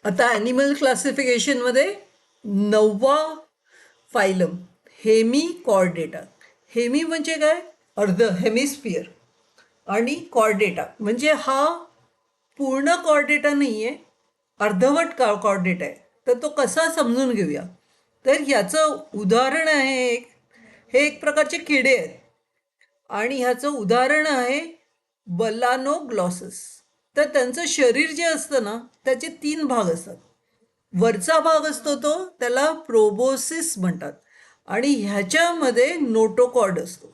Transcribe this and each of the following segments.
आता animal क्लासिफिकेशनमध्ये 9वा phylum Hemichordata. Hemy म्हणजे काय? अर्ध हेमिस्फिअर. आणि कॉर्डेटा म्हणजे हा पूर्ण कॉर्डेटा नाही आहे, अर्धवट कॉर्डेटा आहे. तर तो कसा समजून घेऊया. तर ह्याचं उदाहरण आहे हे एक प्रकारचे किडे आहेत आणि ह्याचं उदाहरण आहे बलानोग्लॉसस. तर त्यांचं शरीर जे असतं ना त्याचे 3 भाग असतात. वरचा भाग असतो तो त्याला प्रोबोसिस म्हणतात आणि ह्याच्यामध्ये नोटोकॉर्ड असतो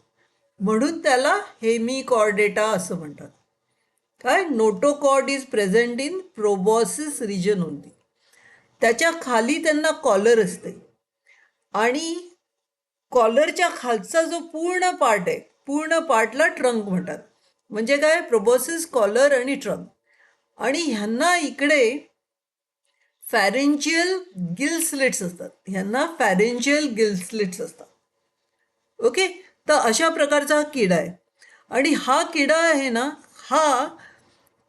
म्हणून त्याला हेमिकॉर्डेटा असं म्हणतात. काय? Notochord is present in proboscis region only. त्याच्या खाली त्यांना कॉलर असते आणि कॉलरच्या खालचा जो पूर्ण पार्ट आहे, पूर्ण पार्टला ट्रंक म्हणतात. म्हणजे काय? प्रोबॉसिस, कॉलर आणि ट्रंक. आणि ह्यांना इकडे फॅरेंजियल गिल स्लिट्स असतात. ह्यांना फॅरेंजियल गिल स्लिट्स असतात. ओके. तर अशा प्रकारचा हा किडा आहे. आणि हा किडा आहे ना, हा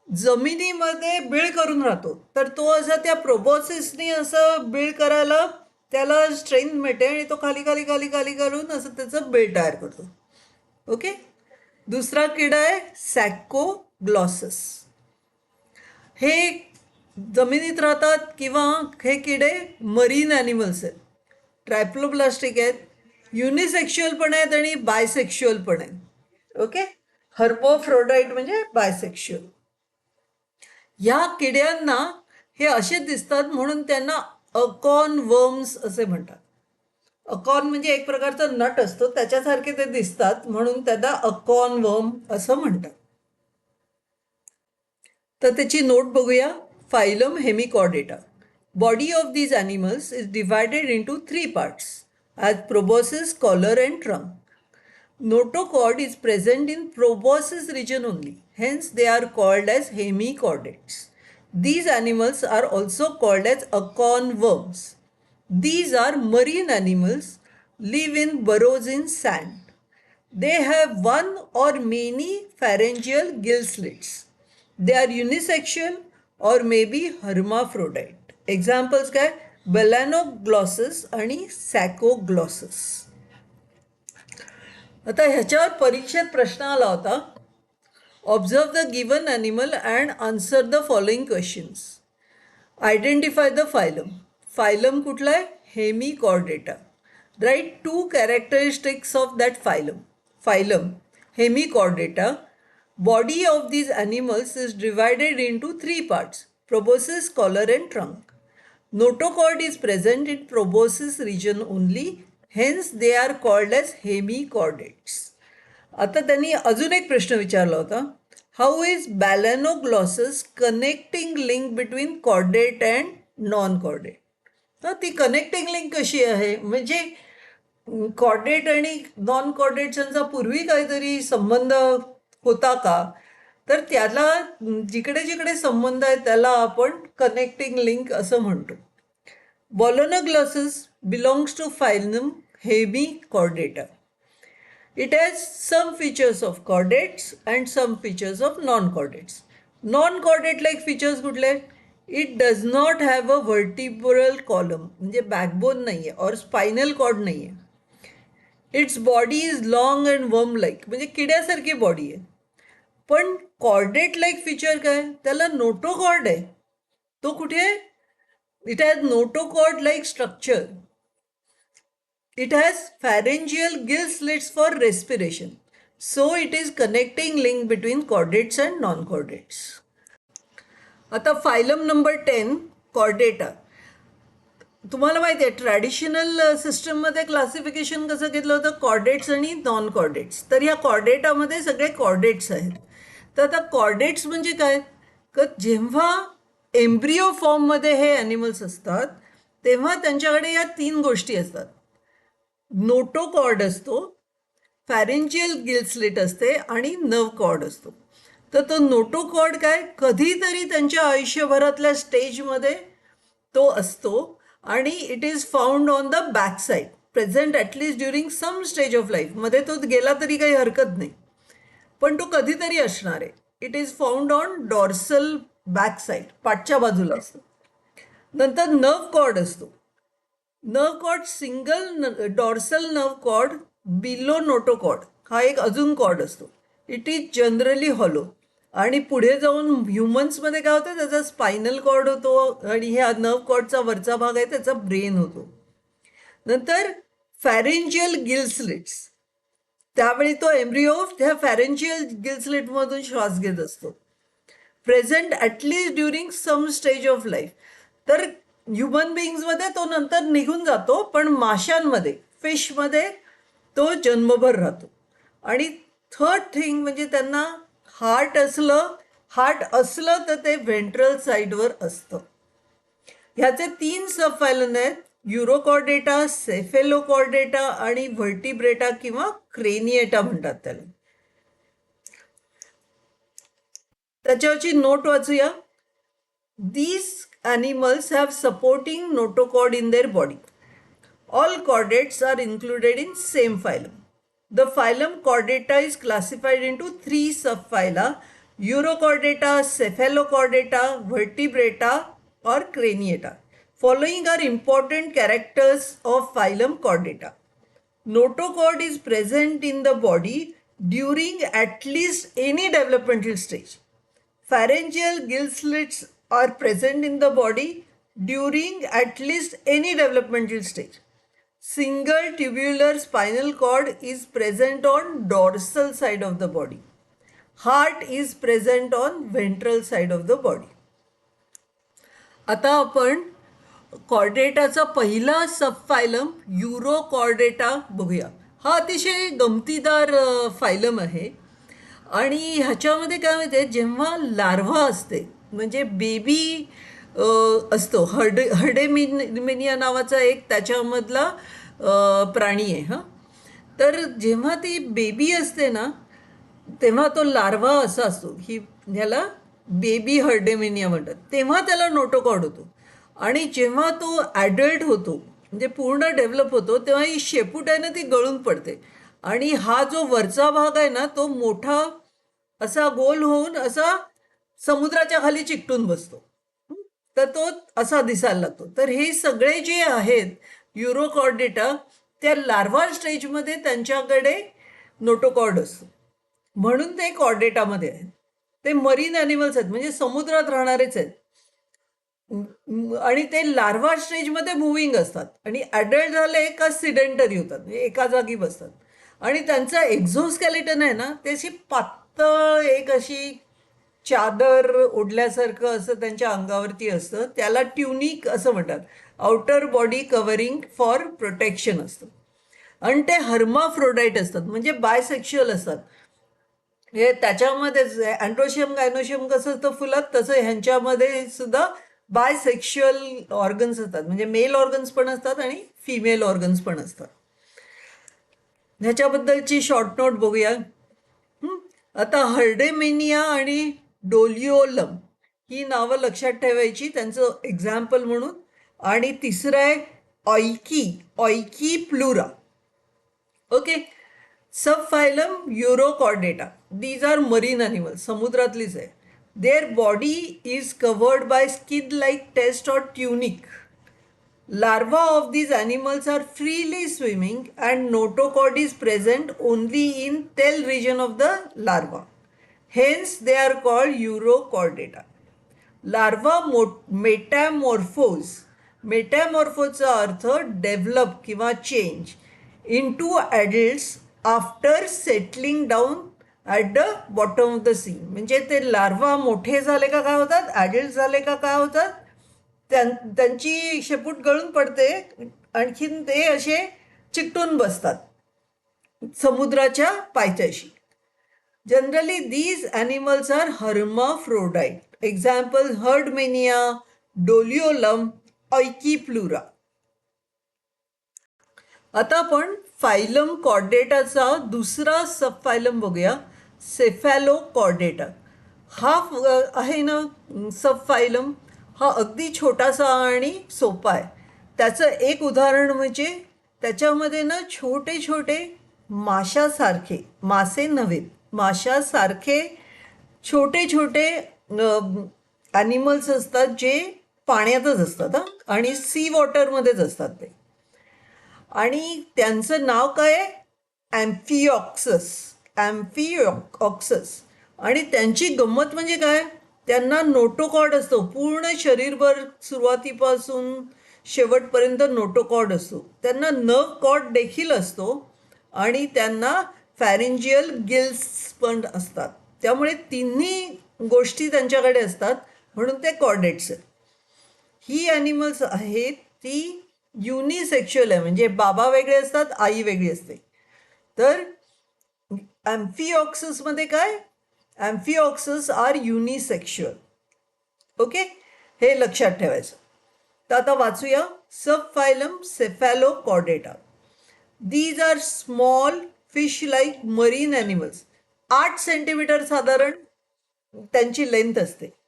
जमिनीमध्ये बिळ करून राहतो. तर तो असा त्या प्रोबॉसिसनी असं बिळ करायला त्याला स्ट्रेंथ मिळते आणि तो खाली खाली खाली खाली घालून असं त्याचं बिळ तयार करतो. ओके. दुसरा किडा आहे सॅकोग्लॉसस. हे जमिनीत राहतात किंवा हे किडे मरीन ॲनिमल्स आहेत. ट्रायप्लोप्लास्टिक आहेत, युनिसेक्शुअल पण आहेत आणि बायसेक्शुअल पण आहेत. ओके. हर्मोफ्रोडाईट म्हणजे बायसेक्शुअल. या किड्यांना हे असे दिसतात म्हणून त्यांना अकॉर्न वर्म्स असे म्हणतात. अकॉर्न म्हणजे एक प्रकारचा नट असतो, त्याच्यासारखे ते दिसतात म्हणून त्यांना अकॉर्न वर्म असं म्हणतात. तर त्याची नोट बघूया. Phylum Hemichordata. Body of these animals is divided into 3 parts as proboscis, collar and trunk. Notochord is present in proboscis region only. Hence, they are called as hemichordates. These animals are also called as acorn worms. These are marine animals, live in burrows in sand. They have one or many pharyngeal gill slits. They are unisexual or maybe hermaphrodite. Examples काय? Balanoglossus आणि Saccoglossus. आता ह्याच्यावर परीक्षेत प्रश्न आला होता. Observe the given animal and answer the following questions. Identify the phylum. Phylum कुठला आहे? Hemichordata. Write 2 characteristics of that phylum. Phylum Hemichordata. Body of these animals is divided into 3 parts: proboscis, collar and trunk. Notochord is present in proboscis region only. Hence, they are called as hemichordates. आता त्यांनी अजून एक प्रश्न विचारला होता. How is balanoglossus connecting link between chordate and non chordate. तर ती connecting link कशी आहे? म्हणजे कॉर्डेट आणि नॉन कॉर्डेट्सचा पूर्वी काहीतरी संबंध होता का? तर त्याला जिकडे जिकडे संबंध आहे त्याला आपण कनेक्टिंग लिंक असं म्हणतो. Balanoglossus belongs to phylum Hemichordata. It has some features of chordates and some features of non-chordates. Non-chordate-like features कुठले? It does not have a vertebral column, म्हणजे backbone नाही आहे, or spinal cord नाही आहे. Its body is long and worm-like, म्हणजे किड्यासारखी body आहे. पण कॉर्डेट-like feature काय? त्याला नोटोकॉर्ड आहे. तो कुठे आहे? It has notochord-like structure. It has pharyngeal gill slits for respiration. So it is connecting link between chordates and non-chordates. आता फायलम नंबर 10 कॉर्डेटा. तुम्हाला माहिती आहे ट्रॅडिशनल सिस्टममध्ये क्लासिफिकेशन कसं घेतलं होतं? कॉर्डेट्स आणि नॉन कॉर्डेट्स. तर या कॉर्डेटामध्ये सगळे कॉर्डेट्स आहेत. तर आता कॉर्डेट्स म्हणजे काय? तर जेव्हा एम्ब्रिओ फॉर्ममध्ये हे ॲनिमल्स असतात तेव्हा त्यांच्याकडे या 3 गोष्टी असतात. नोटोकॉर्ड असतो, फॅरेंजियल गिल स्लिट असते आणि नर्व कॉर्ड असतो. तर तो नोटोकॉर्ड काय? कधीतरी त्यांच्या आयुष्यभरातल्या स्टेजमध्ये तो असतो आणि it is found on the back side, present at least during some stage of life. मध्ये तो गेला तरी काही हरकत नाही, पण तो कधीतरी असणार आहे. It is found on dorsal back side, पाठच्या बाजूला असतो. नंतर नर्व कॉर्ड असतो. Nerve cord single dorsal nerve cord below notochord हा एक अजून कॉर्ड असतो. It is generally hollow. आणि पुढे जाऊन ह्युमन्समध्ये काय होतं, त्याचा स्पायनल कॉर्ड होतो आणि ह्या नर्व कॉर्डचा वरचा भाग आहे त्याचा ब्रेन होतो. नंतर फॅरेंजियल गिलस्लिट्स, त्यावेळी तो एम्ब्रिओ त्या फॅरेंजियल गिलस्लिटमधून श्वास घेत असतो. Present at least during some stage of life. तर ह्युमन बिईंग्समध्ये तो नंतर निघून जातो, पण माशांमध्ये फिशमध्ये तो जन्मभर राहतो. आणि थर्ड थिंग म्हणजे त्यांना हार्ट असलं तर ते व्हेंट्रल साईडवर असतं. ह्याचे 3 सबफायलम आहेत, युरोकॉर्डेटा, सेफेलोकॉर्डेटा आणि व्हर्टिब्रेटा किंवा क्रेनिएटा म्हणतात त्याला. त्याच्यावरची note वाचूया. These animals have supporting notochord in their body. All chordates are included in same phylum. The phylum Chordata is classified into 3 subphyla: Urochordata, Cephalochordata, Vertebrata or Craniata. Following are important characters of phylum Chordata. Notochord is present in the body during at least any developmental stage. Pharyngeal gill slits are present in the body during at least any developmental stage. Single tubular spinal cord is present on dorsal side of the body. Heart is present on ventral side of the body. आता आपण कॉर्डेटाचा पहिला सबफायलम युरोकॉर्डेटा बघूया. हा अतिशय गमतीदार phylum आहे. आणि ह्याच्यामध्ये काय माहिती आहे, जेव्हा लार्व्हा असते म्हणजे बेबी असतो, हर्डेमिनिया नावाचा एक त्याच्यामधला प्राणी आहे. हां, तर जेव्हा ती बेबी असते ना, तेव्हा तो लार्व्हा असा असतो, ह्याला बेबी हर्डेमिनिया म्हणतात. तेव्हा त्याला नोटोकॉर्ड होतो. आणि जेव्हा तो ॲडल्ट होतो म्हणजे पूर्ण डेव्हलप होतो, तेव्हा ही शेपूट आहे ना ती गळून पडते. आणि हा जो वरचा भाग आहे ना तो मोठा असा गोल होऊन असा समुद्राच्या खाली चिकटून बसतो. तर तो असा दिसायला लागतो. तर हे सगळे जे आहेत युरोकॉर्डेटा, त्या लार्वा स्टेजमध्ये त्यांच्याकडे नोटोकॉर्ड असतो, म्हणून ते कॉर्डेटामध्ये आहेत. ते मरीन ॲनिमल्स आहेत म्हणजे समुद्रात राहणारेच आहेत. आणि ते लार्वा स्टेजमध्ये मुव्हिंग असतात आणि ॲडल्ट झाले का सिडेंटरी होतात, म्हणजे एका जागी बसतात. आणि त्यांचं एक्झोस्केलेटन आहे ना ते अशी पातळ एक अशी चादर ओढल्यासारखं असं त्यांच्या अंगावरती असतं. त्याला ट्युनिक असं म्हणतात. Outer body covering for protection असतं. आणि ते हर्माफ्रोडाईट असतात म्हणजे बायसेक्शुअल असतात. हे त्याच्यामध्येच अँड्रोशियम गायनोशियम कसं असतं फुलात, तसं ह्यांच्यामध्ये सुद्धा बायसेक्शुअल ऑर्गन्स असतात. म्हणजे मेल ऑर्गन्स पण असतात आणि फिमेल ऑर्गन्स पण असतात. ह्याच्याबद्दलची शॉर्ट नोट बघूया. आता हर्डेमिनिया आणि डोलिओलम ही नावं लक्षात ठेवायची त्यांचं एक्झाम्पल म्हणून. आणि तिसरं आहे oikopleura. Okay. Subphylum urochordata. These are marine animals, समुद्रातलीच आहे. Their body is covered by skin like test or tunic. Larvae of these animals are freely swimming and notochord is present only in tail region of the larva. Hence they are called urochordata. Larva metamorphose. मेटॅमॉर्फोचा अर्थ develop किंवा change into adults after settling down at the bottom of the sea. म्हणजे ते larva मोठे झाले का काय होतात, adult झाले का काय होतात, त्यांची शेपूट गळून पडते. आणखीन ते असे चिकटून बसतात समुद्राच्या पायथ्याशी. Generally these animals are hermaphrodite. Example herdmania, doliolum, oikopleura. आता आपण फायलम कॉर्डेटाचा दुसरा सबफायलम बघूया, सेफॅलोकॉर्डेटा. हा आहे ना सबफायलम, हा अगदी छोटासा आणि सोपा आहे. त्याचं एक उदाहरण म्हणजे त्याच्यामध्ये ना छोटे छोटे माशासारखे, मासे नव्हेत, माशासारखे छोटे छोटे ॲनिमल्स असतात जे पाण्यातच असतात हां, आणि सी वॉटरमध्येच असतात ते. आणि त्यांचं नाव काय आहे? ॲम्फिऑक्सस. ॲम्फिऑक्सस. आणि त्यांची गंमत म्हणजे काय? त्यांना नोटोकॉर्ड असतो पूर्ण शरीरभर, सुरुवातीपासून शेवटपर्यंत नोटोकॉर्ड असतो. त्यांना नर्व कॉर्ड देखील असतो आणि त्यांना फॅरिंजियल गिल्स पण असतात. त्यामुळे तिन्ही गोष्टी त्यांच्याकडे असतात, म्हणून ते कॉर्डेट्स आहेत. ही ॲनिमल्स आहेत ती युनिसेक्शुअल आहे, म्हणजे बाबा वेगळे असतात, आई वेगळी असते. तर ॲम्फिऑक्ससमध्ये काय? ॲम्फिऑक्सस आर युनिसेक्शुअल. ओके, हे लक्षात ठेवायचं. तर आता वाचूया. Sub phylum cephalochordata. These are small fish like marine animals. 8 centimetre साधारण त्यांची लेंथ असते.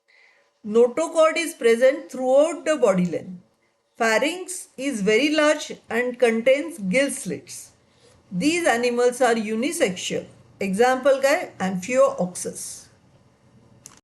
Notochord is present throughout the body length. Pharynx is very large and contains gill slits. These animals are unisexual. Example काय? Amphioxus.